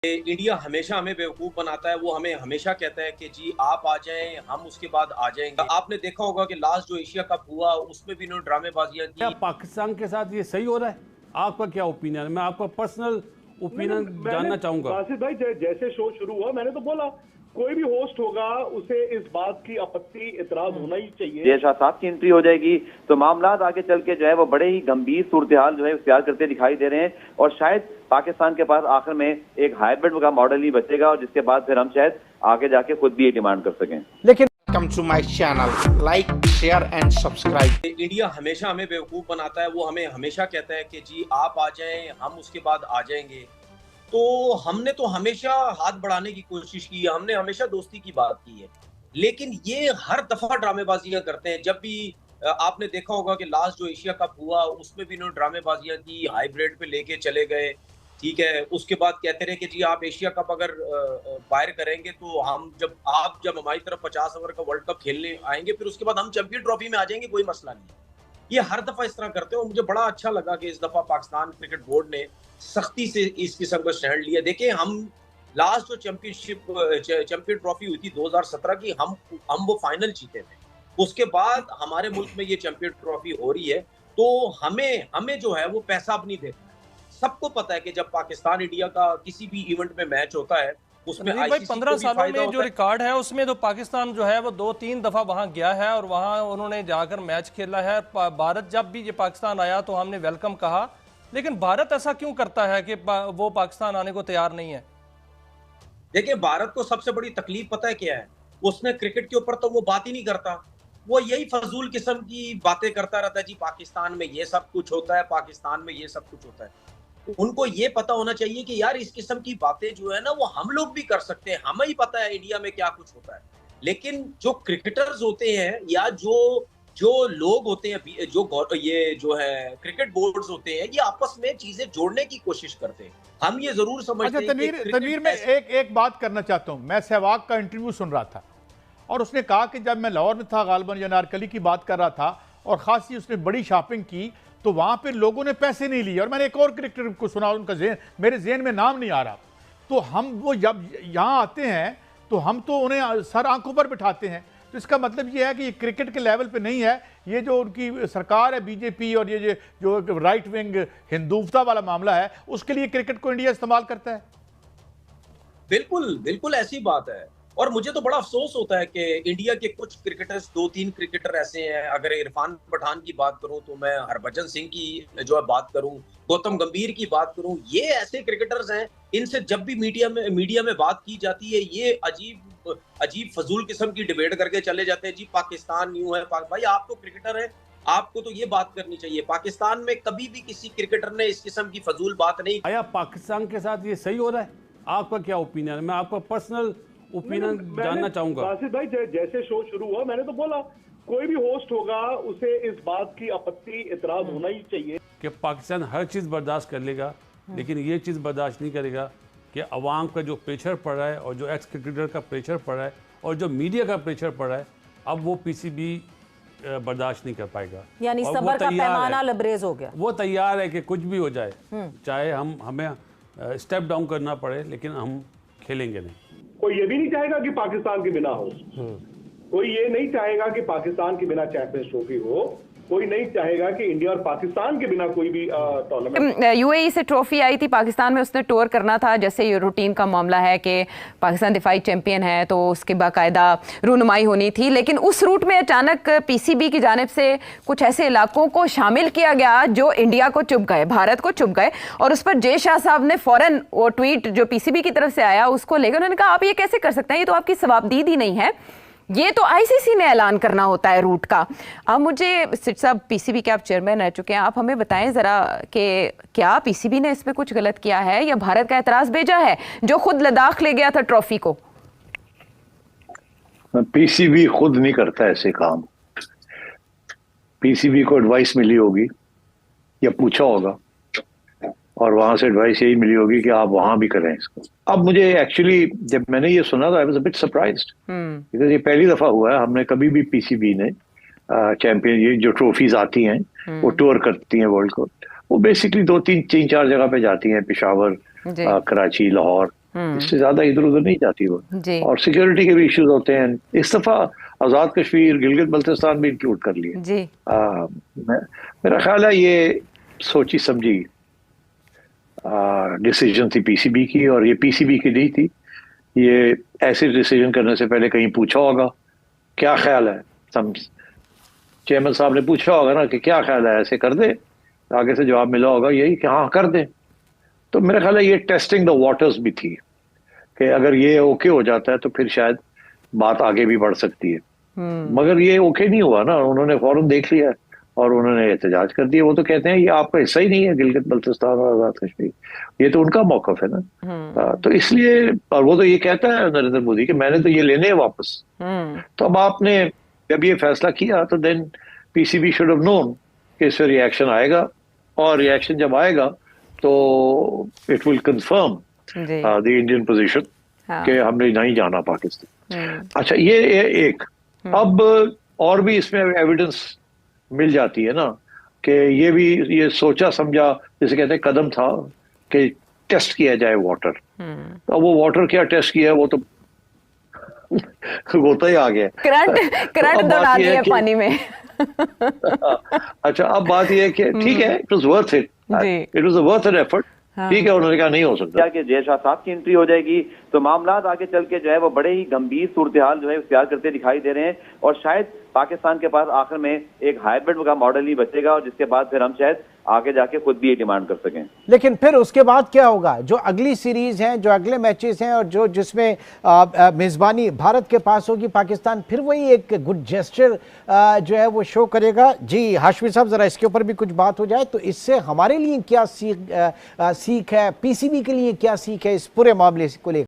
India हमेशा हमें बेवकूफ बनाता है। वो हमें हमेशा कहता है कि जी आप आ जाएं, हम उसके बाद आ जाएंगे। आपने देखा होगा कि लास्ट जो एशिया कप हुआ उसमें भी इन्होंने ड्रामेबाजियां क्या की। पाकिस्तान के साथ ये सही हो रहा है? आपका क्या ओपिनियन है? मैं आपका पर्सनल ओपिनियन मैंने जानना चाहूंगा। बासित भाई जैसे शो शुरू हुआ मैंने तो बोला कोई भी होस्ट होगा उसे इस बात की आपत्ति इतराज होना ही चाहिए। जय शाह साहब की एंट्री हो जाएगी तो मामला आगे चल के जो है वो बड़े ही गंभीर सूरत हाल जो है इख्तियार करते दिखाई दे रहे हैं और शायद पाकिस्तान के पास आखिर में एक हाइब्रिड का मॉडल ही बचेगा और जिसके बाद फिर हम शायद आगे जाके खुद भी ये डिमांड कर सकें। लेकिन welcome to my channel, like share and subscribe. India हमेशा हमें बेवकूफ बनाता है। वो हमें हमेशा कहता है कि जी आप आ जाएं, हम उसके बाद आ जाएंगे। तो हमने तो हमेशा हाथ बढ़ाने की कोशिश की है, हमने हमेशा दोस्ती की बात की है, लेकिन ये हर दफा ड्रामेबाजियां करते हैं। जब भी आपने देखा होगा कि लास्ट जो एशिया कप हुआ उसमें भी इन्होंने ड्रामेबाजियां की, हाइब्रिड पे लेके चले गए, ठीक है। उसके बाद कहते रहे कि जी आप एशिया कप अगर बाहर करेंगे तो हम जब हमारी तरफ 50 ओवर का वर्ल्ड कप खेलने आएंगे फिर उसके बाद हम चैंपियन ट्रॉफी में आ जाएंगे, कोई मसला नहीं। ये हर दफा इस तरह करते हो। मुझे बड़ा अच्छा लगा कि इस दफा पाकिस्तान क्रिकेट बोर्ड ने सख्ती से इस किस्म का स्टैंड लिया। देखिए हम लास्ट जो चैंपियन ट्रॉफी हुई थी 2017 की, हम वो फाइनल जीते थे। उसके बाद हमारे मुल्क में ये चैंपियन ट्रॉफी हो रही है तो हमें जो है वो पैसा अब नहीं देता है। सबको पता है कि जब पाकिस्तान इंडिया का किसी भी इवेंट में मैच होता है उसमें भाई 15 सालों में जो रिकॉर्ड है उसमें तो पाकिस्तान जो है वो 2-3 दफा वहां गया है और वहां उन्होंने जाकर मैच खेला है। भारत जब भी ये पाकिस्तान आया तो हमने वेलकम कहा, लेकिन भारत ऐसा क्यों करता है कि वो पाकिस्तान आने को तैयार नहीं है? देखिए भारत को सबसे बड़ी तकलीफ पता है क्या है? उसने क्रिकेट के ऊपर तो वो बात ही नहीं करता। वो यही फजूल किस्म की बातें करता रहता है, जी पाकिस्तान में ये सब कुछ होता है, पाकिस्तान में ये सब कुछ होता है। उनको ये पता होना चाहिए कि यार इस किस्म की बातें जो है ना वो हम लोग भी कर सकते हैं। हमें ही पता है इंडिया में क्या कुछ होता है, लेकिन जो क्रिकेटर्स होते हैं या जो लोग होते हैं, जो है क्रिकेट बोर्ड्स होते हैं, ये आपस में चीजें जोड़ने की कोशिश करते हैं। हम ये जरूर समझते हैं। तनवीर मैं एक बात करना चाहता हूं। मैं सहवाग का इंटरव्यू सुन रहा था और उसने कहा कि जब मैं लाहौर में था, गालिबन अनारकली की बात कर रहा था और खासी उसने बड़ी शॉपिंग की तो वहां पर लोगों ने पैसे नहीं लिए। और मैंने एक और क्रिकेटर को सुना, उनका मेरे ज़हन में नाम नहीं आ रहा। तो हम वो जब यहाँ आते हैं तो हम तो उन्हें सर आंखों पर बिठाते हैं। तो इसका मतलब ये है कि ये क्रिकेट के लेवल पे नहीं है। ये जो उनकी सरकार है बीजेपी और ये जो राइट विंग हिंदुत्वता वाला मामला है उसके लिए क्रिकेट को इंडिया इस्तेमाल करता है। बिल्कुल बिल्कुल ऐसी बात है। और मुझे तो बड़ा अफसोस होता है कि इंडिया के कुछ क्रिकेटर्स, 2-3 क्रिकेटर ऐसे हैं। अगर इरफान पठान की बात करूं तो मैं हरभजन सिंह की जो है बात करूं, गौतम गंभीर की बात करूं, ये ऐसे क्रिकेटर्स हैं इनसे जब भी मीडिया में बात की जाती है ये अजीब फजूल किस्म की डिबेट करके चले जाते हैं। जी पाकिस्तान न्यू है। भाई आप तो क्रिकेटर है, आपको तो ये बात करनी चाहिए। पाकिस्तान में कभी भी किसी क्रिकेटर ने इस किस्म की फजूल बात नहीं। आया पाकिस्तान के साथ ये सही हो रहा है? आपका क्या ओपिनियन है? मैं आपका पर्सनल ओपिनियन जानना चाहूंगा। बासित भाई जैसे शो शुरू हुआ मैंने तो बोला कोई भी होस्ट होगा उसे इस बात की आपत्ति इतराज होना ही चाहिए कि पाकिस्तान हर चीज़ बर्दाश्त कर लेगा, लेकिन ये चीज़ बर्दाश्त नहीं करेगा कि अवाम का जो प्रेशर पड़ रहा है और जो एक्स क्रिकेटर का प्रेशर पड़ रहा है और जो मीडिया का प्रेशर पड़ रहा है, अब वो पीसीबी बर्दाश्त नहीं कर पाएगा। यानी सब्र का पैमाना लबरेज हो गया। वो तैयार है कि कुछ भी हो जाए, चाहे हमें स्टेप डाउन करना पड़े, लेकिन हम खेलेंगे नहीं। कोई ये भी नहीं चाहेगा कि पाकिस्तान के बिना हो, कोई ये नहीं चाहेगा कि पाकिस्तान के बिना चैंपियंस ट्रॉफी हो, कोई नहीं चाहेगा कि इंडिया और पाकिस्तान के बिना कोई भी टूर्नामेंट। यूएई से ट्रॉफी आई थी पाकिस्तान में, उसने टूर करना था। जैसे ये रूटीन का मामला है कि पाकिस्तान दिफाई चैंपियन है तो उसकी बाकायदा रूनुमाई होनी थी, लेकिन उस रूट में अचानक पीसीबी की जानिब से कुछ ऐसे इलाकों को शामिल किया गया जो इंडिया को चुभ गए, भारत को चुभ गए। और उस पर जय शाह साहब ने फौरन वो ट्वीट जो पीसीबी की तरफ से आया उसको लेकर उन्होंने कहा आप ये कैसे कर सकते हैं, ये तो आपकी सवाबदीद ही नहीं है, ये तो आईसीसी ने ऐलान करना होता है रूट का। अब मुझे सिट साहब, पीसीबी के आप चेयरमैन रह चुके हैं, आप हमें बताएं जरा कि क्या पीसीबी ने इसमें कुछ गलत किया है या भारत का एतराज भेजा है जो खुद लद्दाख ले गया था ट्रॉफी को? पीसीबी खुद नहीं करता ऐसे काम। पीसीबी को एडवाइस मिली होगी या पूछा होगा और वहां से एडवाइस यही मिली होगी कि आप वहां भी करें इसको। अब मुझे एक्चुअली जब मैंने ये सुना था I was a bit surprised, because ये पहली दफा हुआ है। हमने कभी भी पीसीबी ने चैंपियन ये जो ट्रॉफीज आती हैं वो टूर करती हैं वर्ल्ड को, वो बेसिकली 2-3-4 जगह पे जाती हैं, पेशावर, कराची, लाहौर, इससे ज्यादा इधर उधर नहीं जाती वो। जी। और सिक्योरिटी के भी इश्यूज होते हैं। इस दफा आजाद कश्मीर, गिलगित बल्तिस्तान भी इंक्लूड कर लिए। जी। मेरा ख्याल है ये सोची समझी डिसीजन थी पीसीबी की, और ये पीसीबी की नहीं थी। ये ऐसे डिसीजन करने से पहले कहीं पूछा होगा क्या ख्याल है, चेयरमैन साहब ने पूछा होगा ना कि क्या ख्याल है, ऐसे कर दे। आगे से जवाब मिला होगा यही कि हाँ कर दे। तो मेरा ख्याल है ये टेस्टिंग द वाटर्स भी थी कि अगर ये ओके हो जाता है तो फिर शायद बात आगे भी बढ़ सकती है। मगर ये ओके नहीं हुआ ना, उन्होंने फौरन देख लिया और उन्होंने एहतजाज कर दिया। वो तो कहते हैं ये आपका हिस्सा ही नहीं है, गिलगित बल्तिस्तान और आजाद कश्मीर, ये तो उनका मौकफ है ना। तो इसलिए, और वो तो ये कहता है नरेंद्र मोदी कि मैंने तो ये लेने हैं वापस। तो अब आपने जब ये फैसला किया तो then PCB should have known कि इस पर रिएक्शन आएगा, और रिएक्शन जब आएगा तो it will confirm the Indian position कि हमने नहीं जाना पाकिस्तान। अच्छा, ये एक अब और भी इसमें एविडेंस मिल जाती है ना कि ये भी ये सोचा समझा, जैसे कहते हैं कदम था कि टेस्ट किया जाए वाटर। अब वो वाटर क्या टेस्ट किया, वो तो होता ही आ गया, करंट दौड़ा दिया पानी में। अच्छा, अब बात ये है कि ठीक है, it was worth it, it was worth an effort. ठीक है, उन्होंने कहा नहीं हो सकता कि जय शाह साहब की एंट्री हो जाएगी तो मामला आगे चल के जो है वो बड़े ही गंभीर सूरत हाल जो है इख्तियार करते दिखाई दे रहे हैं, और शायद पाकिस्तान के पास आखिर में एक हाइब्रिड का मॉडल ही बचेगा, और जिसके बाद फिर हम शायद आगे जाके खुद भी ये डिमांड कर सकें। लेकिन फिर उसके बाद क्या होगा? जो अगली सीरीज हैं, जो अगले मैचेस हैं, और जो जिसमें मेजबानी भारत के पास होगी, पाकिस्तान फिर वही एक गुड जेस्चर जो है वो शो करेगा। जी हाशमी साहब, जरा इसके ऊपर भी कुछ बात हो जाए तो इससे हमारे लिए क्या सीख है, पीसीबी के लिए क्या सीख है इस पूरे मामले को लेकर?